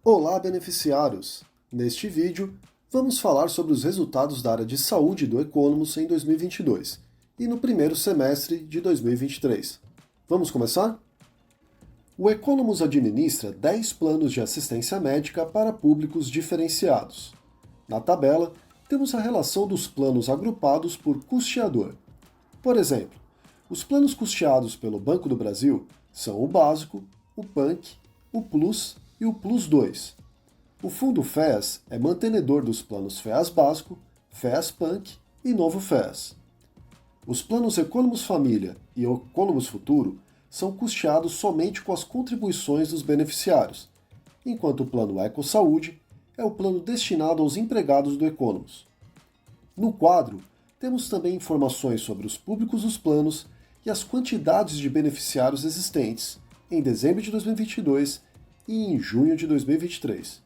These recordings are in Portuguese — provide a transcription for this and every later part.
Olá, beneficiários! Neste vídeo, vamos falar sobre os resultados da área de saúde do Economus em 2022 e no primeiro semestre de 2023. Vamos começar? O Economus administra 10 planos de assistência médica para públicos diferenciados. Na tabela, temos a relação dos planos agrupados por custeador. Por exemplo, os planos custeados pelo Banco do Brasil são o Básico, o PANC, o Plus e o Plus 2. O Fundo FES é mantenedor dos planos FES Básico, FES PANC e Novo FES. Os planos Economus Família e Economus Futuro são custeados somente com as contribuições dos beneficiários, enquanto o plano Eco Saúde é o plano destinado aos empregados do Economus. No quadro, temos também informações sobre os públicos dos planos e as quantidades de beneficiários existentes em dezembro de 2022 e em junho de 2023.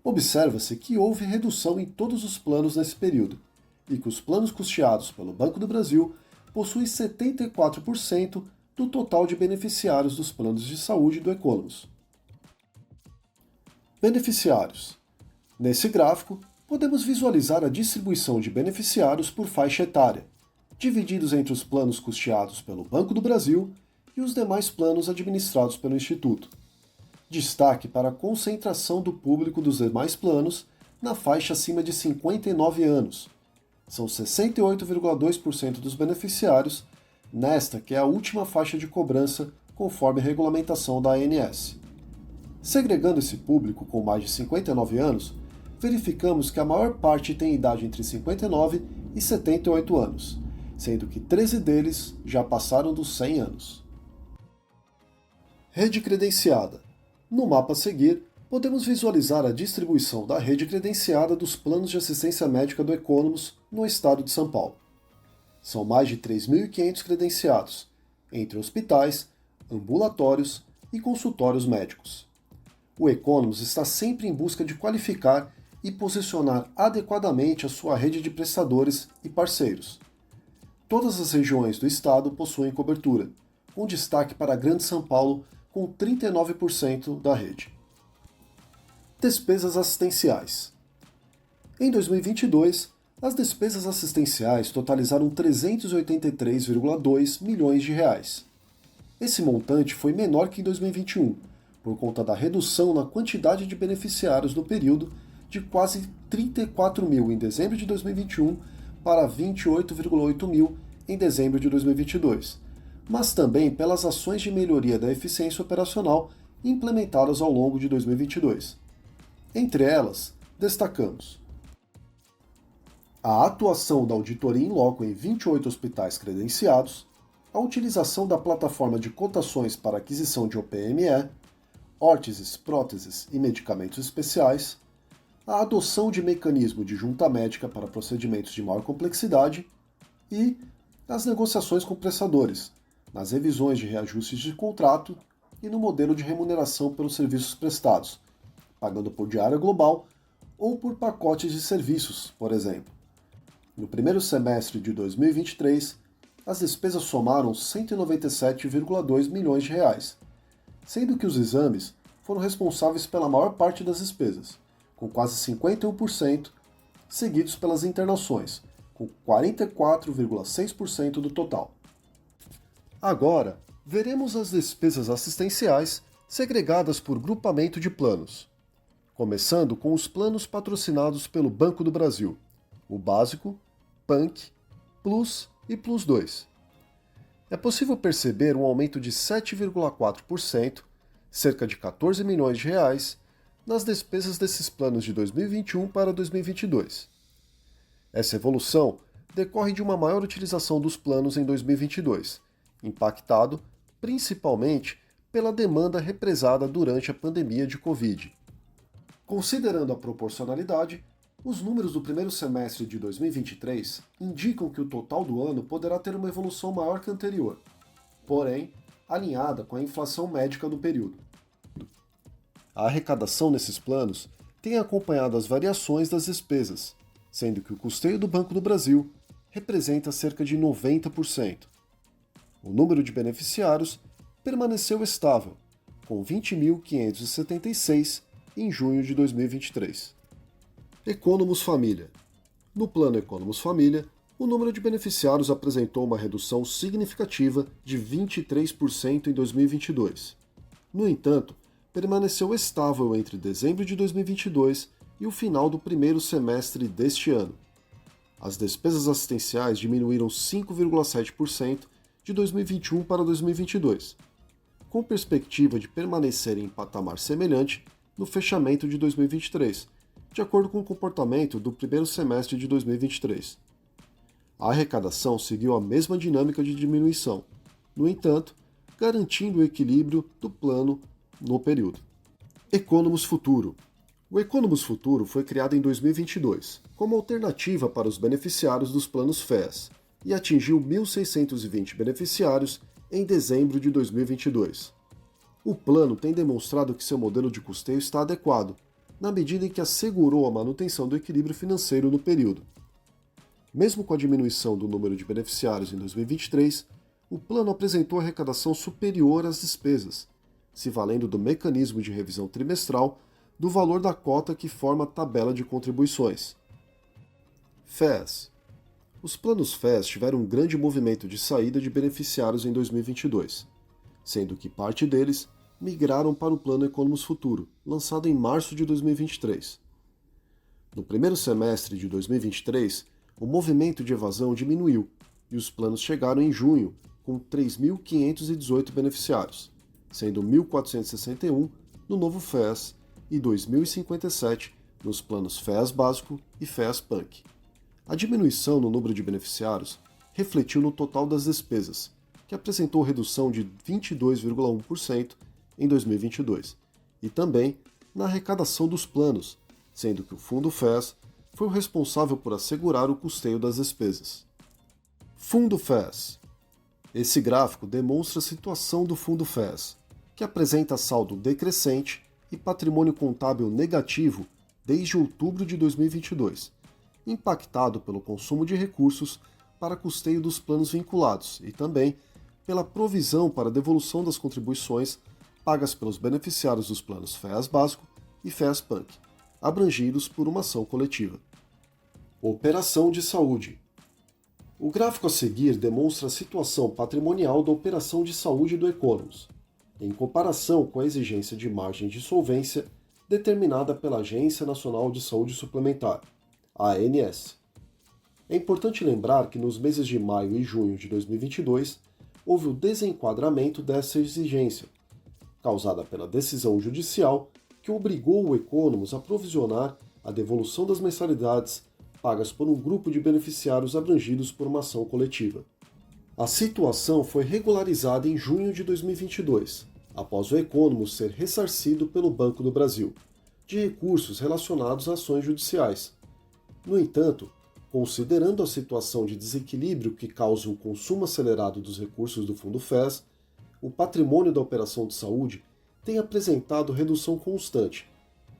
Observa-se que houve redução em todos os planos nesse período e que os planos custeados pelo Banco do Brasil possuem 74% do total de beneficiários dos planos de saúde do Economus. Beneficiários. Nesse gráfico, podemos visualizar a distribuição de beneficiários por faixa etária, divididos entre os planos custeados pelo Banco do Brasil e os demais planos administrados pelo Instituto. Destaque para a concentração do público dos demais planos na faixa acima de 59 anos. São 68,2% dos beneficiários, nesta que é a última faixa de cobrança conforme a regulamentação da ANS. Segregando esse público com mais de 59 anos, verificamos que a maior parte tem idade entre 59 e 78 anos, sendo que 13 deles já passaram dos 100 anos. Rede credenciada. No mapa a seguir, podemos visualizar a distribuição da rede credenciada dos planos de assistência médica do Economus no estado de São Paulo. São mais de 3.500 credenciados, entre hospitais, ambulatórios e consultórios médicos. O Economus está sempre em busca de qualificar e posicionar adequadamente a sua rede de prestadores e parceiros. Todas as regiões do estado possuem cobertura, com destaque para a Grande São Paulo, com 39% da rede. Despesas assistenciais. Em 2022, as despesas assistenciais totalizaram 383,2 milhões de reais. Esse montante foi menor que em 2021, por conta da redução na quantidade de beneficiários no período de quase 34 mil em dezembro de 2021 para 28,8 mil em dezembro de 2022, mas também pelas ações de melhoria da eficiência operacional implementadas ao longo de 2022. Entre elas, destacamos a atuação da auditoria in loco em 28 hospitais credenciados, a utilização da plataforma de cotações para aquisição de OPME, órteses, próteses e medicamentos especiais, a adoção de mecanismo de junta médica para procedimentos de maior complexidade e as negociações com prestadores, nas revisões de reajustes de contrato e no modelo de remuneração pelos serviços prestados, pagando por diária global ou por pacotes de serviços, por exemplo. No primeiro semestre de 2023, as despesas somaram 197,2 milhões de reais, sendo que os exames foram responsáveis pela maior parte das despesas, com quase 51%, seguidos pelas internações, com 44,6% do total. Agora, veremos as despesas assistenciais segregadas por grupamento de planos, começando com os planos patrocinados pelo Banco do Brasil, o Básico, PANC, Plus e Plus 2. É possível perceber um aumento de 7,4%, cerca de 14 milhões de reais, nas despesas desses planos de 2021 para 2022. Essa evolução decorre de uma maior utilização dos planos em 2022, impactado principalmente pela demanda represada durante a pandemia de Covid. Considerando a proporcionalidade, os números do primeiro semestre de 2023 indicam que o total do ano poderá ter uma evolução maior que a anterior, porém alinhada com a inflação médica do período. A arrecadação nesses planos tem acompanhado as variações das despesas, sendo que o custeio do Banco do Brasil representa cerca de 90%. O número de beneficiários permaneceu estável, com 20.576 em junho de 2023. Economus Família. No plano Economus Família, o número de beneficiários apresentou uma redução significativa de 23% em 2022. No entanto, permaneceu estável entre dezembro de 2022 e o final do primeiro semestre deste ano. As despesas assistenciais diminuíram 5,7% de 2021 para 2022, com perspectiva de permanecerem em patamar semelhante no fechamento de 2023, de acordo com o comportamento do primeiro semestre de 2023. A arrecadação seguiu a mesma dinâmica de diminuição, no entanto, garantindo o equilíbrio do plano no período. Economus Futuro. O Economus Futuro foi criado em 2022 como alternativa para os beneficiários dos planos FES e atingiu 1.620 beneficiários em dezembro de 2022. O plano tem demonstrado que seu modelo de custeio está adequado, na medida em que assegurou a manutenção do equilíbrio financeiro no período. Mesmo com a diminuição do número de beneficiários em 2023, o plano apresentou arrecadação superior às despesas, se valendo do mecanismo de revisão trimestral do valor da cota que forma a tabela de contribuições. FES. Os planos FES tiveram um grande movimento de saída de beneficiários em 2022, sendo que parte deles migraram para o plano Economus Futuro, lançado em março de 2023. No primeiro semestre de 2023, o movimento de evasão diminuiu e os planos chegaram em junho com 3.518 beneficiários, sendo 1.461 no novo FES e 2.057 nos planos FES Básico e FES Punk. A diminuição no número de beneficiários refletiu no total das despesas, que apresentou redução de 22,1% em 2022, e também na arrecadação dos planos, sendo que o Fundo FES foi o responsável por assegurar o custeio das despesas. Fundo FES. Esse gráfico demonstra a situação do Fundo FES, que apresenta saldo decrescente e patrimônio contábil negativo desde outubro de 2022, impactado pelo consumo de recursos para custeio dos planos vinculados e também pela provisão para devolução das contribuições pagas pelos beneficiários dos planos FES Básico e FES Punk, abrangidos por uma ação coletiva. Operação de saúde. O gráfico a seguir demonstra a situação patrimonial da operação de saúde do Economus, em comparação com a exigência de margem de solvência determinada pela Agência Nacional de Saúde Suplementar, a ANS. É importante lembrar que nos meses de maio e junho de 2022 houve o desenquadramento dessa exigência, causada pela decisão judicial que obrigou o Economus a provisionar a devolução das mensalidades pagas por um grupo de beneficiários abrangidos por uma ação coletiva. A situação foi regularizada em junho de 2022, após o Economus ser ressarcido pelo Banco do Brasil, de recursos relacionados a ações judiciais. No entanto, considerando a situação de desequilíbrio que causa o consumo acelerado dos recursos do Fundo FES, o patrimônio da operação de saúde tem apresentado redução constante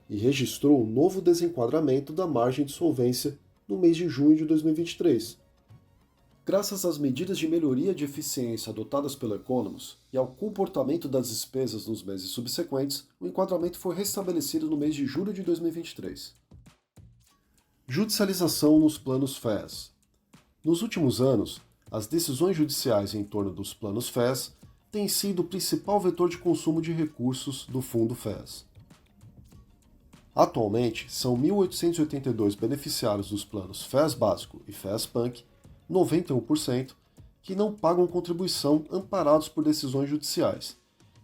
e registrou um novo desenquadramento da margem de solvência no mês de junho de 2023. Graças às medidas de melhoria de eficiência adotadas pelo Economus e ao comportamento das despesas nos meses subsequentes, o enquadramento foi restabelecido no mês de julho de 2023. Judicialização nos planos FES. Nos últimos anos, as decisões judiciais em torno dos planos FES têm sido o principal vetor de consumo de recursos do Fundo FES. Atualmente, são 1.882 beneficiários dos planos FES Básico e FES Punk, 91%, que não pagam contribuição amparados por decisões judiciais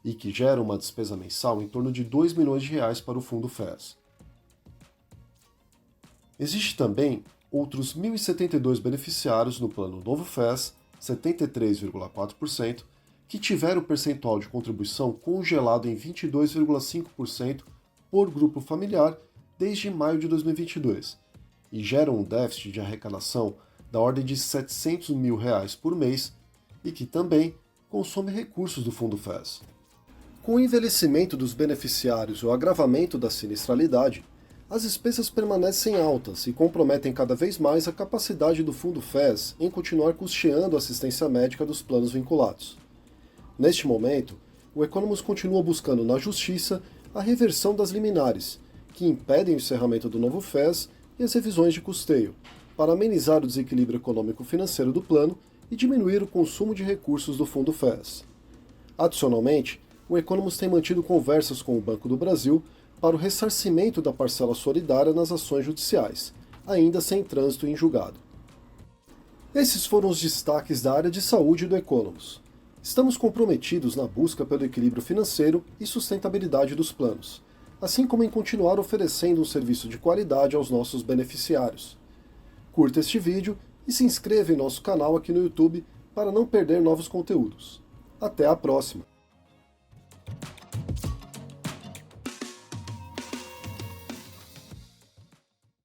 e que geram uma despesa mensal em torno de R$ 2 milhões para o Fundo FES. Existe também outros 1.072 beneficiários no plano Novo FES, 73,4%, que tiveram o percentual de contribuição congelado em 22,5% por grupo familiar desde maio de 2022 e geram um déficit de arrecadação da ordem de R$ 700 mil por mês e que também consome recursos do Fundo FES. Com o envelhecimento dos beneficiários e o agravamento da sinistralidade, as despesas permanecem altas e comprometem cada vez mais a capacidade do Fundo FES em continuar custeando a assistência médica dos planos vinculados. Neste momento, o Economus continua buscando na Justiça a reversão das liminares, que impedem o encerramento do novo FES, e as revisões de custeio, para amenizar o desequilíbrio econômico-financeiro do plano e diminuir o consumo de recursos do fundo FES. Adicionalmente, o Economos tem mantido conversas com o Banco do Brasil para o ressarcimento da parcela solidária nas ações judiciais, ainda sem trânsito em julgado. Esses foram os destaques da área de saúde do Economos. Estamos comprometidos na busca pelo equilíbrio financeiro e sustentabilidade dos planos, assim como em continuar oferecendo um serviço de qualidade aos nossos beneficiários. Curta este vídeo e se inscreva em nosso canal aqui no YouTube para não perder novos conteúdos. Até a próxima!